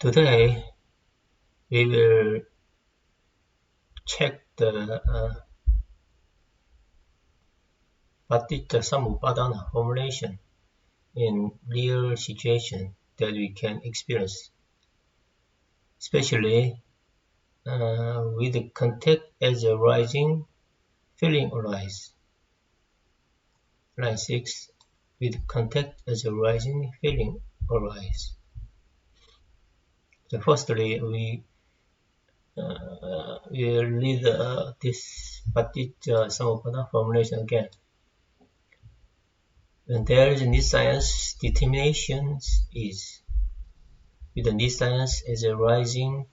Today we will check the Paṭiccasamuppāda formulation in real situation that we can experience, especially with the context as a rising feeling arise. Line 6, with context as a rising feeling arise. So firstly, we will read this Paṭiccasamuppāda formulation again. When there is need science, determination is. With the need science as a rising,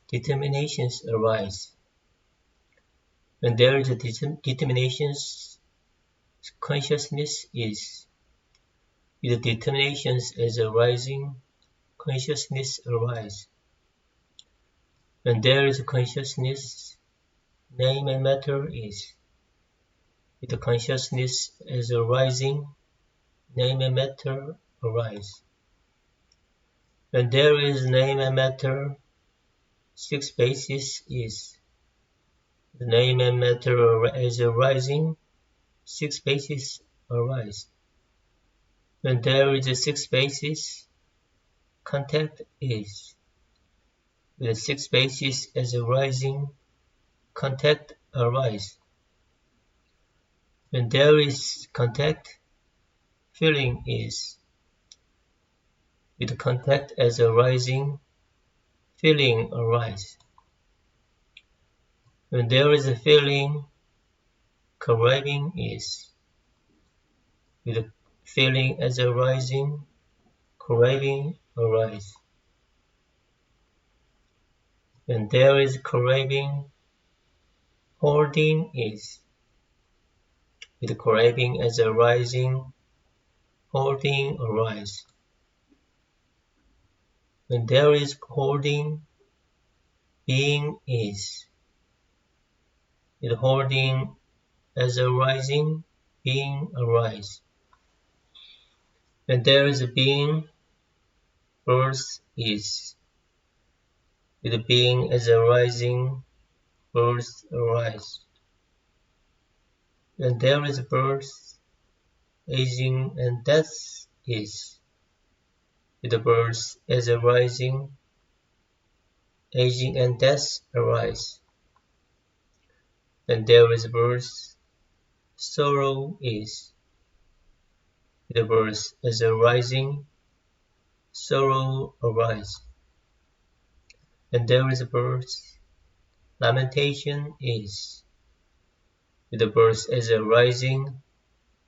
determinations arise. When there is a determinations, consciousness is. With the determinations as a rising, consciousness arise. When there is consciousness, name and matter is. With the consciousness as a rising, name and matter arise. When there is name and matter, six basis is. The name and matter as a rising, six basis arise. When there is a six basis, contact is. With the six basis as a rising, contact arise. When there is contact, feeling is. With the contact as a rising, feeling arise. When there is a feeling, craving is. With the feeling as a rising, craving arise. When there is craving, holding is. With the craving as a rising, holding arise. When there is holding, being is. With holding as a rising, being arise. When there is a being, birth is. With the being as a rising, birth arise. When there is birth, aging and death is. With the birth as a rising, aging and death arise. When there is birth, sorrow is. With the birth as a rising, sorrow arise. When there is birth, lamentation is. With the birth as a rising,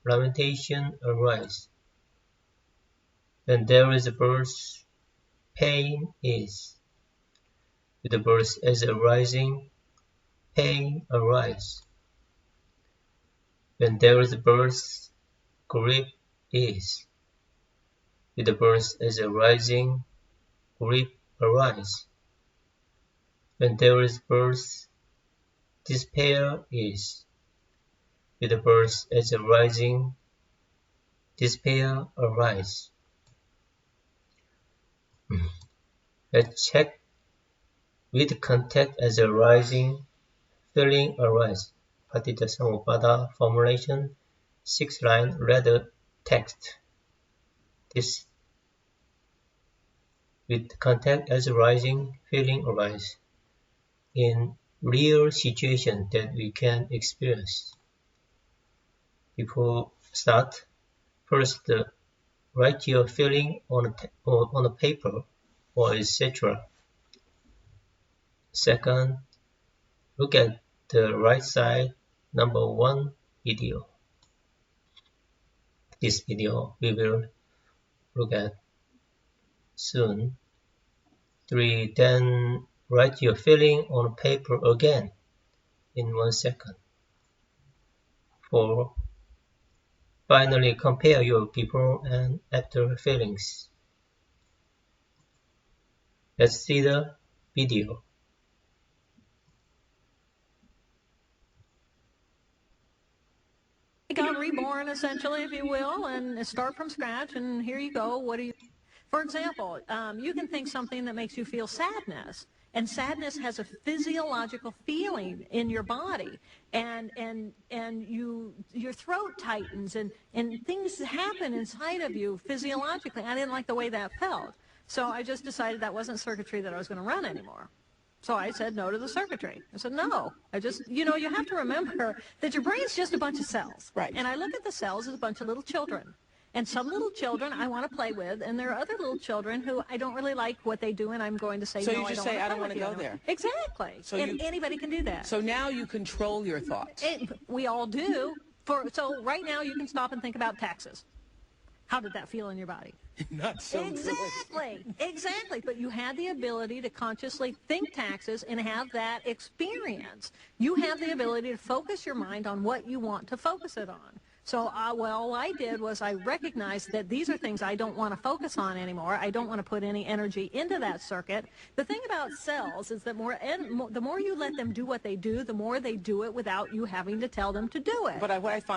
lamentation arise. When there is birth, pain is. With the birth as a rising, pain arise. When there is birth, grief is. With the birth as a rising, grief arise. When there is birth, despair is. With the birth as a rising, despair arise. Let's check with contact as a rising, feeling arise. Paṭiccasamuppāda formulation, 6 line, read text. This with contact as a rising, feeling arise in real situation that we can experience. Before start, first write your feeling on a paper or etc. Second, look at the right side, number 1 video. This video we will look at soon. 3. Then write your feeling on paper again in 1 second. 4. Finally, compare your before and after feelings. Let's see the video. Got reborn, essentially, if you will, and start from scratch. And here you go. What do you? For example, you can think something that makes you feel sadness. And sadness has a physiological feeling in your body, and your throat tightens, and things happen inside of you physiologically. I didn't like the way that felt, so I just decided that wasn't circuitry that I was going to run anymore. So I said no to the circuitry. I said no. You have to remember that your brain's just a bunch of cells, right? And I look at the cells as a bunch of little children. And some little children I want to play with, and there are other little children who I don't really like what they do, and I'm going to say, so no, you just say, I don't want to go there. Exactly. So and anybody can do that. So now you control your thoughts. We all do. So right now you can stop and think about taxes. How did that feel in your body? Not so good. Exactly. But you had the ability to consciously think taxes and have that experience. You have the ability to focus your mind on what you want to focus it on. So all I did was I recognized that these are things I don't want to focus on anymore. I don't want to put any energy into that circuit. The thing about cells is that the more you let them do what they do, the more they do it without you having to tell them to do it. But what I find